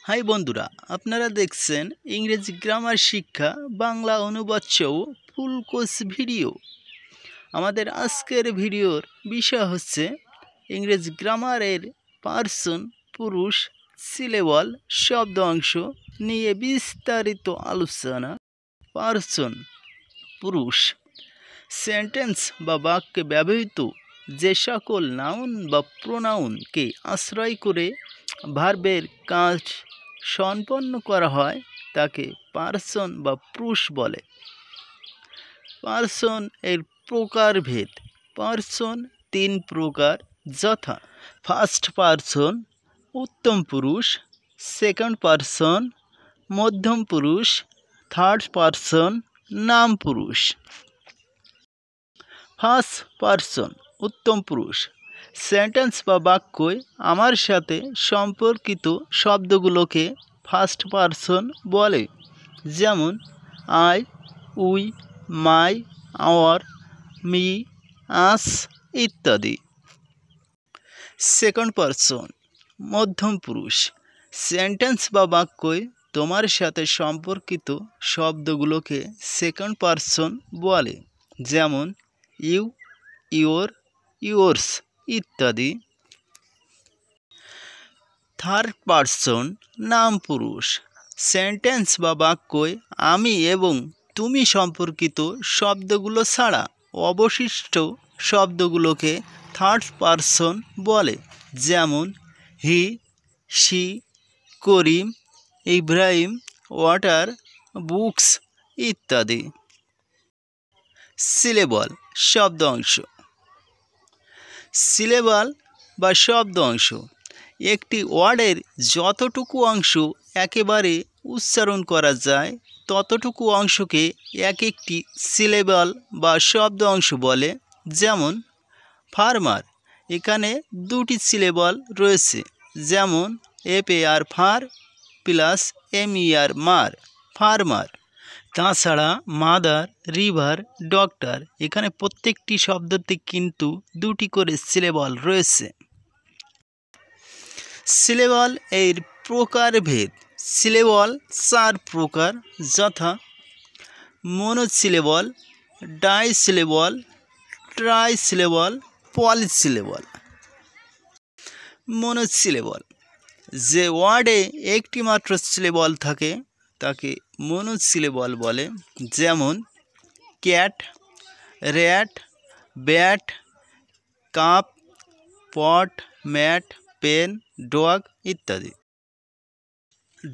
High বন্ধুরা, আপনারা দেখছেন ইংরেজি গ্রামার শিক্ষা বাংলা অনুবাদ সহ ফুল কোর্স ভিডিও। আমাদের আজকের ভিডিওর বিষয় হচ্ছে ইংরেজি গ্রামারের পার্সন, পুরুষ, সিলেবল, শব্দ অংশ নিয়ে বিস্তারিত আলোচনা। পার্সন, পুরুষ। সেন্টেন্স বা বাক্যে ব্যবহৃত যে সকল নাউন বা প্রোনাউনকে আশ্রয় করে ভার্বের কাজ সম্পন্ন করা হয় তাকে পার্সন বা পুরুষ বলে। পার্সন এর প্রকারভেদ। পার্সন তিন প্রকার, যথা ফার্স্ট পার্সন উত্তম পুরুষ, সেকেন্ড পার্সন মধ্যম পুরুষ, থার্ড পার্সন নাম পুরুষ। ফার্স্ট পার্সন উত্তম পুরুষ। সেন্টেন্স বা বাক্যে আমার সাথে সম্পর্কিত শব্দগুলোকে ফার্স্ট পার্সন বলে, যেমন I, we, my, our, me, us ইত্যাদি। সেকেন্ড পার্সন মধ্যম পুরুষ। সেন্টেন্স বা বাক্যে তোমার সাথে সম্পর্কিত শব্দগুলোকে সেকেন্ড পার্সন বলে, যেমন ইউ, ইওর, ইয়োর্স ইত্যাদি। থার্ড পার্সন নাম পুরুষ। সেন্টেন্স বা বাক্যে আমি এবং তুমি সম্পর্কিত শব্দগুলো ছাড়া অবশিষ্ট শব্দগুলোকে থার্ড পার্সন বলে, যেমন he, she, Karim, Ibrahim, water, books ইত্যাদি। সিলেবল শব্দ অংশ। সিলেবল বা শব্দ অংশ একটি ওয়ার্ডের যতটুকু অংশ একেবারে উচ্চারণ করা যায় ততটুকু অংশকে এক একটি সিলেবল বা শব্দ অংশ বলে, যেমন ফার্মার, এখানে দুটি সিলেবল রয়েছে, যেমন FAR ফার প্লাস MER মার, ফার্মার। তাছাড়া মাদার, রিভার, ডক্টর, এখানে প্রত্যেকটি শব্দতে কিন্তু দুটি করে সিলেবল রয়েছে। সিলেবল এর প্রকারভেদ। সিলেবল চার প্রকার, যথা মনোসিলেবল, ডাইসিলেবল, ট্রাইসিলেবল, পলিসিলেবল। মনোসিলেবল, যে ওয়ার্ডে একটি মাত্র সিলেবল থাকে তাকে মনোসিলেবল বলে, যেমন ক্যাট, র্যাট, ব্যাট, কাপ, পট, ম্যাট, পেন, ডগ ইত্যাদি।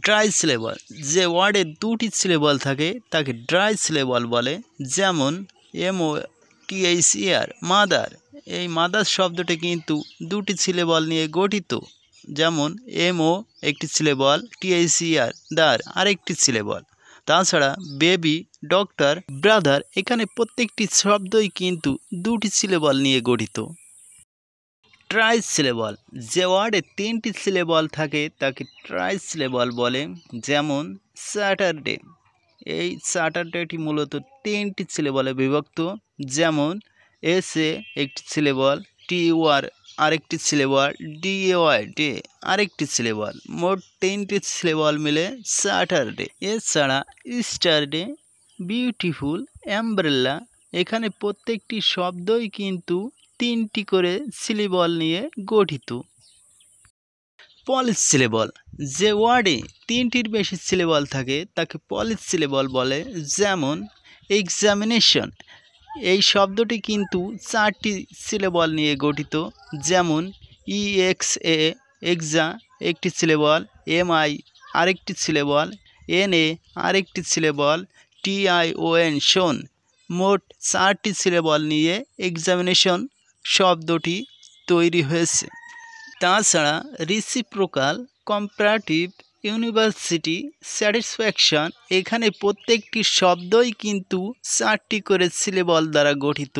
ড্রাই সিলেবল, যে ওয়ার্ডে দুটি সিলেবল থাকে তাকে ড্রাই সিলেবল বলে, যেমন MOTHER মাদার, এই মাদার শব্দটি কিন্তু দুটি সিলেবল নিয়ে গঠিত, যেমন MO একটি সিলেবল, THER দার আরেকটি সিলেবল। তাছাড়া বেবি, ডক্টর, ব্রাদার, এখানে প্রত্যেকটি শব্দই কিন্তু দুটি সিলেবল নিয়ে গঠিত। ট্রাই সিলেবল, যে ওয়ার্ডে তিনটি সিলেবল থাকে তাকে ট্রাই সিলেবল বলে, যেমন স্যাটারডে, এই স্যাটারডেটি মূলত তিনটি সিলেবলে বিভক্ত, যেমন SA একটি সিলেবল, TUR আরেকটি সিলেবল, DAY ডে আরেকটি সিলেবল, মোট তিনটি সিলেবল মিলে স্যাটারডে। এছাড়া ইস্টারডে, বিউটিফুল, অ্যাম্ব্রেলা, এখানে প্রত্যেকটি শব্দই কিন্তু তিনটি করে সিলেবল নিয়ে গঠিত। পলিসিলেবল, যে ওয়ার্ডে তিনটির বেশি সিলেবল থাকে তাকে পলিসিলেবল বলে, যেমন এক্সামিনেশন, এই শব্দটি কিন্তু চারটি সিলেবল নিয়ে গঠিত, যেমন EXA এক্সা একটি সিলেবল, MI আরেকটি সিলেবল, NA আরেকটি সিলেবল, TION শোন, মোট চারটি সিলেবল নিয়ে এক্সামিনেশন শব্দটি তৈরি হয়েছে। তাছাড়া রিসিপ্রোকাল, কম্পারেটিভ, ইউনিভার্সিটি, স্যাটিসফ্যাকশন, এখানে প্রত্যেকটি শব্দই কিন্তু চারটি করে সিলেবল দ্বারা গঠিত,